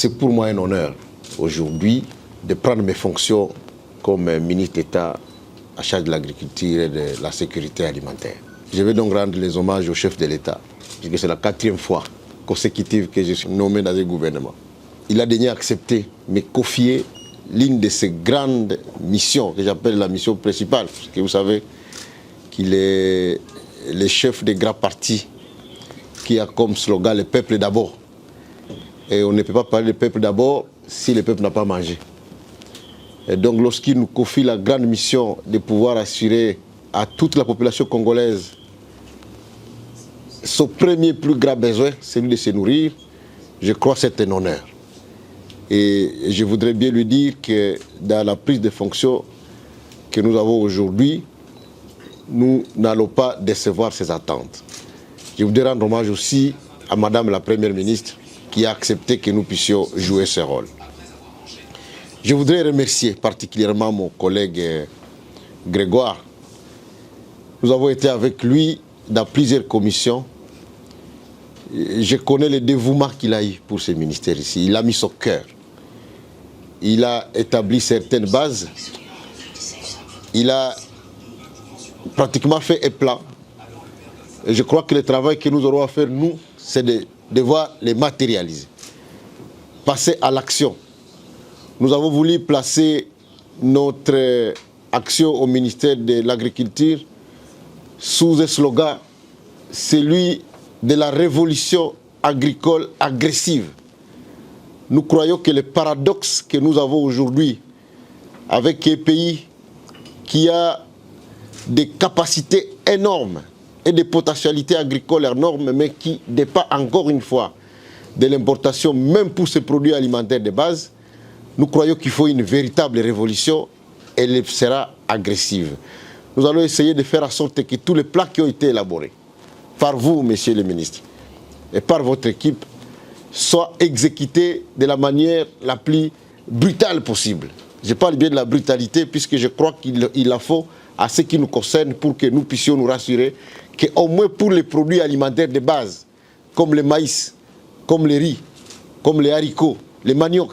C'est pour moi un honneur aujourd'hui de prendre mes fonctions comme ministre d'État à charge de l'agriculture et de la sécurité alimentaire. Je vais donc rendre les hommages au chef de l'État, puisque c'est la 4e fois consécutive que je suis nommé dans le gouvernement. Il a daigné accepter, me confier l'une de ses grandes missions, que j'appelle la mission principale, parce que vous savez qu'il est le chef des grands partis qui a comme slogan « le peuple d'abord ». Et on ne peut pas parler du peuple d'abord si le peuple n'a pas mangé. Et donc lorsqu'il nous confie la grande mission de pouvoir assurer à toute la population congolaise son premier plus grand besoin, celui de se nourrir, je crois que c'est un honneur. Et je voudrais bien lui dire que dans la prise de fonction que nous avons aujourd'hui, nous n'allons pas décevoir ses attentes. Je voudrais rendre hommage aussi à Madame la Première ministre qui a accepté que nous puissions jouer ce rôle. Je voudrais remercier particulièrement mon collègue Grégoire. Nous avons été avec lui dans plusieurs commissions. Je connais le dévouement qu'il a eu pour ce ministère ici. Il a mis son cœur. Il a établi certaines bases. Il a pratiquement fait un plan. Et je crois que le travail que nous aurons à faire, nous, c'est de devoir les matérialiser. Passer à l'action. Nous avons voulu placer notre action au ministère de l'Agriculture sous un slogan, celui de la révolution agricole agressive. Nous croyons que le paradoxe que nous avons aujourd'hui avec un pays qui a des capacités énormes et des potentialités agricoles énormes, mais qui dépend encore une fois de l'importation, même pour ces produits alimentaires de base, nous croyons qu'il faut une véritable révolution et elle sera agressive. Nous allons essayer de faire en sorte que tous les plans qui ont été élaborés par vous, messieurs les ministres, et par votre équipe, soient exécutés de la manière la plus brutale possible. Je parle bien de la brutalité puisque je crois qu'il la faut à ce qui nous concerne pour que nous puissions nous rassurer qu'au moins pour les produits alimentaires de base, comme le maïs, comme le riz, comme les haricots, les maniocs,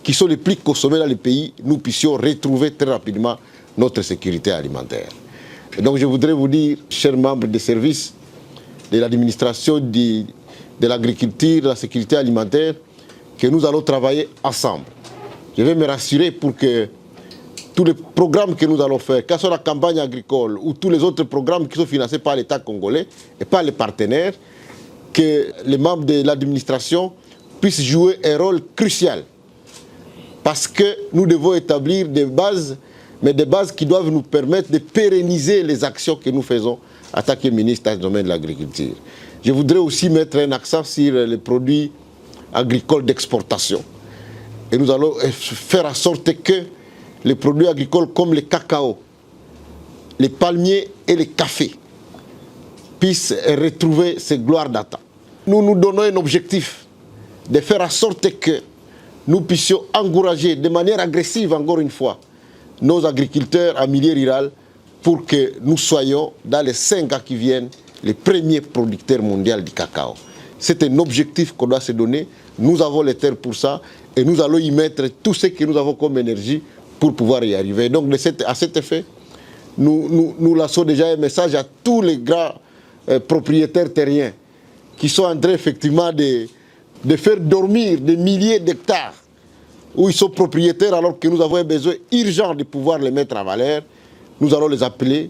qui sont les plus consommés dans le pays, nous puissions retrouver très rapidement notre sécurité alimentaire. Et donc je voudrais vous dire, chers membres des services de l'administration de l'agriculture, de la sécurité alimentaire, que nous allons travailler ensemble. Je vais me rassurer pour que tous les programmes que nous allons faire, que ce soit la campagne agricole ou tous les autres programmes qui sont financés par l'État congolais et par les partenaires, que les membres de l'administration puissent jouer un rôle crucial. Parce que nous devons établir des bases, mais des bases qui doivent nous permettre de pérenniser les actions que nous faisons en tant que ministre dans le domaine de l'agriculture. Je voudrais aussi mettre un accent sur les produits agricoles d'exportation. Et nous allons faire en sorte que les produits agricoles comme le cacao, les palmiers et le café puissent retrouver ces gloires d'antan. Nous nous donnons un objectif de faire en sorte que nous puissions encourager de manière agressive, encore une fois, nos agriculteurs en milieu rural pour que nous soyons, dans les 5 ans qui viennent, les premiers producteurs mondiaux du cacao. C'est un objectif qu'on doit se donner. Nous avons les terres pour ça et nous allons y mettre tout ce que nous avons comme énergie pour pouvoir y arriver. Donc, à cet effet, nous lançons déjà un message à tous les grands propriétaires terriens qui sont en train effectivement de faire dormir des milliers d'hectares où ils sont propriétaires alors que nous avons un besoin urgent de pouvoir les mettre en valeur. Nous allons les appeler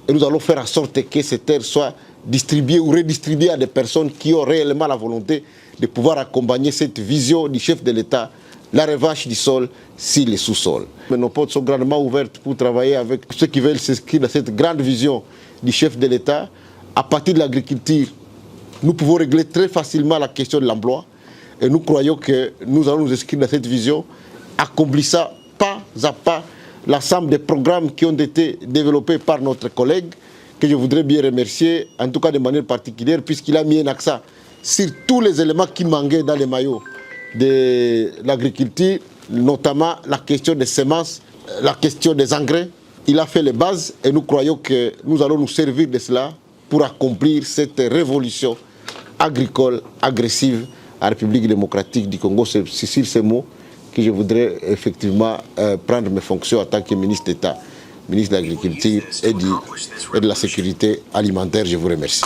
et nous allons faire en sorte que ces terres soient distribuées ou redistribuées à des personnes qui ont réellement la volonté de pouvoir accompagner cette vision du chef de l'État, la revanche du sol sur les sous-sols. Nos portes sont grandement ouvertes pour travailler avec ceux qui veulent s'inscrire dans cette grande vision du chef de l'État. À partir de l'agriculture, nous pouvons régler très facilement la question de l'emploi. Et nous croyons que nous allons nous inscrire dans cette vision, accomplissant pas à pas l'ensemble des programmes qui ont été développés par notre collègue, que je voudrais bien remercier, en tout cas de manière particulière, puisqu'il a mis un accent sur tous les éléments qui manquaient dans les maillots de l'agriculture, notamment la question des semences, la question des engrais. Il a fait les bases et nous croyons que nous allons nous servir de cela pour accomplir cette révolution agricole agressive en République démocratique du Congo. C'est sur ces mots que je voudrais effectivement prendre mes fonctions en tant que ministre d'État, ministre de l'Agriculture et de la Sécurité alimentaire. Je vous remercie.